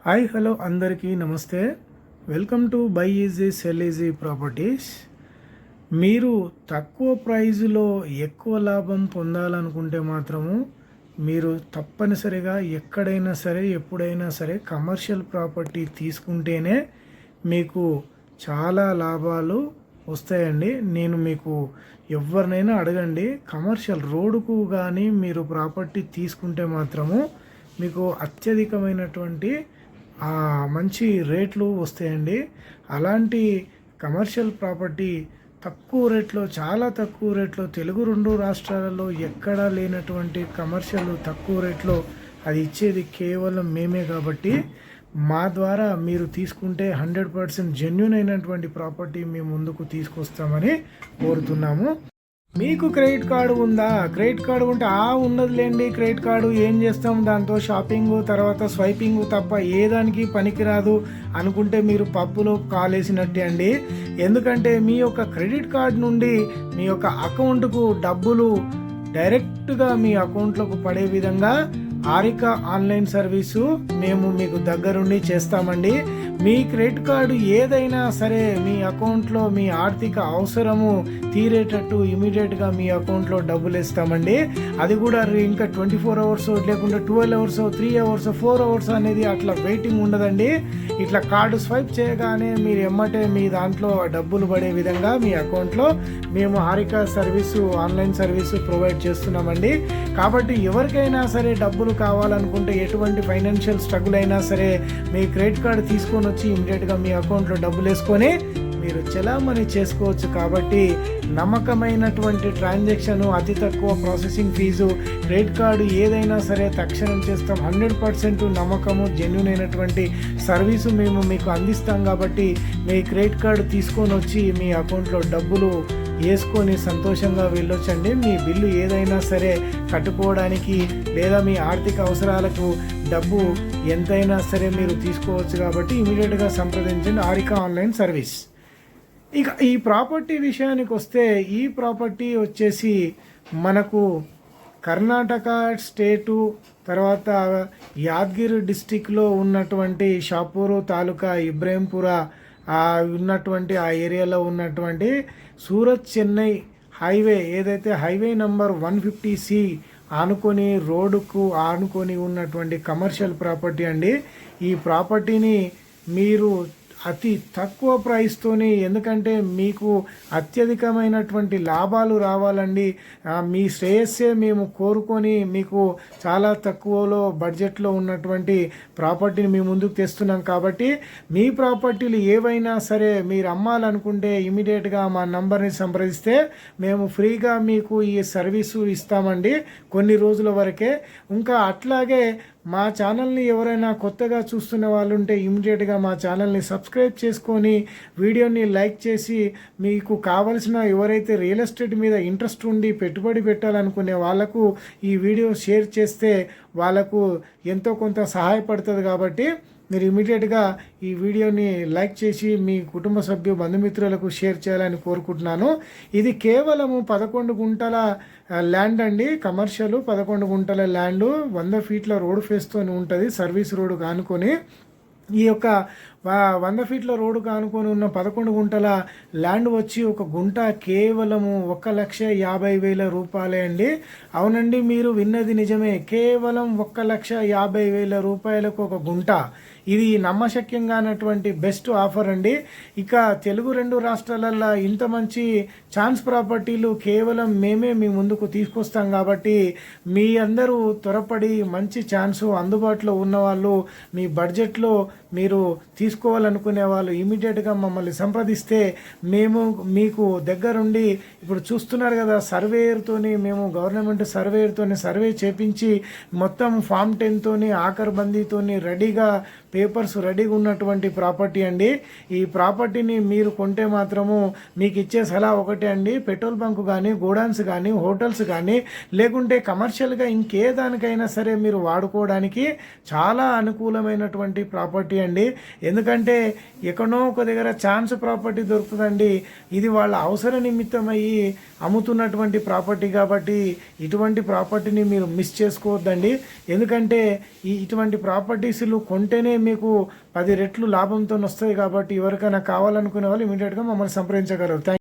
Hi hello అందరికీ నమస్తే. Welcome to buy easy cell easy properties. మీరు తక్కువ ప్రైజ్లో ఎక్కువ లాభం పొందాలనుకుంటే మాత్రము మీరు తప్పనిసరిగా ఎక్కడైనా సరే ఎప్పుడైనా సరే కమర్షియల్ ప్రాపర్టీ తీసుకుంటేనే మీకు చాలా లాభాలు వస్తాయండి. నేను మీకు ఎవరినైనా అడగండి, కమర్షియల్ రోడ్డుకు కానీ మీరు ప్రాపర్టీ తీసుకుంటే మాత్రము మీకు అత్యధికమైనటువంటి మంచి రేట్లు వస్తాయండి. అలాంటి కమర్షియల్ ప్రాపర్టీ తక్కువ రేట్లో, చాలా తక్కువ రేట్లో, తెలుగు 2 రాష్ట్రాలలో ఎక్కడా లేనటువంటి కమర్షియల్ తక్కువ రేట్లో అది ఇచ్చేది కేవలం మేమే. కాబట్టి మా ద్వారా మీరు తీసుకుంటే 100% జెన్యూన్ అయినటువంటి ప్రాపర్టీ మేము ముందుకు తీసుకొస్తామని కోరుతున్నాము. మీకు క్రెడిట్ కార్డు ఉందా? క్రెడిట్ కార్డు ఉంటే ఉన్నదిలేండి, క్రెడిట్ కార్డు ఏం చేస్తాం దాంతో, షాపింగ్ తర్వాత స్వైపింగ్ తప్ప ఏ దానికి పనికిరాదు అనుకుంటే మీరు పప్పులో కాలేసినట్టే అండి. ఎందుకంటే మీ యొక్క క్రెడిట్ కార్డు నుండి మీ యొక్క అకౌంట్కు డబ్బులు డైరెక్ట్గా మీ అకౌంట్లోకి పడే విధంగా ఆరికా ఆన్లైన్ సర్వీసు మేము మీకు దగ్గరుండి చేస్తామండి. మీ క్రెడిట్ కార్డు ఏదైనా సరే మీ అకౌంట్లో మీ ఆర్థిక అవసరము తీరేటట్టు ఇమీడియట్గా మీ అకౌంట్లో డబ్బులు ఇస్తామండి. అది కూడా ఇంకా 24 అవర్స్ లేకుండా 12 అవర్స్ 3 అవర్స్ 4 అవర్స్ అనేది అట్లా వెయిటింగ్ ఉండదండి. ఇట్లా కార్డు స్వైప్ చేయగానే మీరు ఎమ్మటే మీ దాంట్లో డబ్బులు పడే విధంగా మీ అకౌంట్లో మేము Harika service online service provide చేస్తున్నామండి. కాబట్టి ఎవరికైనా సరే డబ్బులు కావాలనుకుంటే, ఎటువంటి ఫైనాన్షియల్ స్ట్రగుల్ అయినా సరే మీ క్రెడిట్ కార్డు తీసుకొని వచ్చి ఇమీడియట్గా మీ అకౌంట్లో డబ్బులు వేసుకొని మీరు చలామణి చేసుకోవచ్చు. కాబట్టి నమ్మకమైనటువంటి ట్రాన్సాక్షన్, అతి తక్కువ ప్రాసెసింగ్ ఫీజు, క్రెడిట్ కార్డు ఏదైనా సరే తక్షణం చేస్తాం. 100% నమ్మకము, జెన్యూన్ అయినటువంటి సర్వీసు మేము మీకు అందిస్తాం. కాబట్టి మీ క్రెడిట్ కార్డు తీసుకొని వచ్చి మీ అకౌంట్లో డబ్బులు వేసుకొని సంతోషంగా వెళ్ళొచ్చండి. మీ బిల్లు ఏదైనా సరే కట్టుకోవడానికి లేదా మీ ఆర్థిక అవసరాలకు డబ్బు ఎంతైనా సరే మీరు తీసుకోవచ్చు. కాబట్టి ఇమీడియట్గా సంప్రదించండి ఆరికా ఆన్లైన్ సర్వీస్. ఇక ఈ ప్రాపర్టీ విషయానికి వస్తే, ఈ ప్రాపర్టీ వచ్చేసి మనకు కర్ణాటక స్టేటు తర్వాత యాదగిరి డిస్టిక్లో ఉన్నటువంటి షాపూరు తాలూకా ఇబ్రహీంపుర ఉన్నటువంటి ఆ ఏరియాలో ఉన్నటువంటి సూరత్ చెన్నై హైవే, ఏదైతే హైవే నంబర్ 150C ఆనుకొని రోడ్డుకు ఆనుకొని ఉన్నటువంటి కమర్షియల్ ప్రాపర్టీ అండి. ఈ ప్రాపర్టీని మీరు అతి తక్కువ ప్రైస్తోని, ఎందుకంటే మీకు అత్యధికమైనటువంటి లాభాలు రావాలండి, మీ శ్రేయస్సే మేము కోరుకొని మీకు చాలా తక్కువలో బడ్జెట్లో ఉన్నటువంటి ప్రాపర్టీని మీ ముందుకు తెస్తున్నాం. కాబట్టి మీ ప్రాపర్టీలు ఏవైనా సరే మీరు అమ్మాలనుకుంటే ఇమీడియట్గా మా నంబర్ని సంప్రదిస్తే మేము ఫ్రీగా మీకు ఈ సర్వీసు ఇస్తామండి కొన్ని రోజుల వరకే. ఇంకా అట్లాగే మా ఛానల్ని ఎవరైనా కొత్తగా చూస్తున్న వాళ్ళు ఉంటే ఇమీడియట్గా మా ఛానల్ని సబ్స్క్రైబ్ చేసుకొని వీడియోని లైక్ చేసి, మీకు కావలసిన ఎవరైతే రియల్ ఎస్టేట్ మీద ఇంట్రెస్ట్ ఉండి పెట్టుబడి పెట్టాలనుకునే వాళ్ళకు ఈ వీడియో షేర్ చేస్తే వాళ్ళకు ఎంతో కొంత సహాయపడుతుంది. కాబట్టి మీరు ఇమీడియట్గా ఈ వీడియోని లైక్ చేసి మీ కుటుంబ సభ్యు బంధుమిత్రులకు షేర్ చేయాలని కోరుకుంటున్నాను. ఇది కేవలము 11 గుంటల ల్యాండ్ అండి, కమర్షియల్ 11 గుంటల ల్యాండ్, 100 ఫీట్ల రోడ్ ఫేస్తో ఉంటుంది, సర్వీస్ రోడ్డు కానుకొని. ఈ యొక్క 100 ఫీట్ల రోడ్డు కానుకొని ఉన్న 11 గుంటల ల్యాండ్ వచ్చి ఒక గుంట కేవలము 1,50,000 రూపాయలే అండి. అవునండి, మీరు విన్నది నిజమే, కేవలం 1,50,000 రూపాయలకు ఒక గుంట. ఇది నమ్మశక్యంగానటువంటి బెస్ట్ ఆఫర్ అండి. ఇక తెలుగు 2 రాష్ట్రాలల్లో ఇంత మంచి ఛాన్స్ ప్రాపర్టీలు కేవలం మేమే మీ ముందుకు తీసుకొస్తాం. కాబట్టి మీ అందరూ త్వరపడి మంచి ఛాన్సు అందుబాటులో ఉన్నవాళ్ళు, మీ బడ్జెట్లో మీరు తీసుకోవాలనుకునే వాళ్ళు ఇమీడియట్గా మమ్మల్ని సంప్రదిస్తే మేము మీకు దగ్గరుండి, ఇప్పుడు చూస్తున్నారు కదా సర్వేయర్తోని, మేము గవర్నమెంట్ సర్వేయర్తోని సర్వే చేపించి మొత్తం ఫామ్ 10తోని ఆఖర్బందీతోని రెడీగా పేపర్స్ రెడీగా ఉన్నటువంటి ప్రాపర్టీ అండి. ఈ ప్రాపర్టీని మీరు కొంటే మాత్రము మీకు ఇచ్చే సలహా ఒకటే అండి, పెట్రోల్ బంక్ కానీ, గోడౌన్స్ కానీ, హోటల్స్ కానీ, లేకుంటే కమర్షియల్గా ఇంకే దానికైనా సరే మీరు వాడుకోవడానికి చాలా అనుకూలమైనటువంటి ప్రాపర్టీ ప్రాపర్టీ అండి. ఎందుకంటే ఎక్కడో ఒక దగ్గర ఛాన్స్ ప్రాపర్టీ దొరుకుతుందండి. ఇది వాళ్ళ అవసర నిమిత్తమయ్యి అమ్ముతున్నటువంటి ప్రాపర్టీ కాబట్టి ఇటువంటి ప్రాపర్టీని మీరు మిస్ చేసుకోవద్దండి. ఎందుకంటే ఇటువంటి ప్రాపర్టీస్లు కొంటేనే మీకు 10 రెట్లు లాభంతో వస్తాయి కాబట్టి ఎవరికైనా కావాలనుకునే వాళ్ళు ఇమీడియట్గా మమ్మల్ని సంప్రదించగలరు.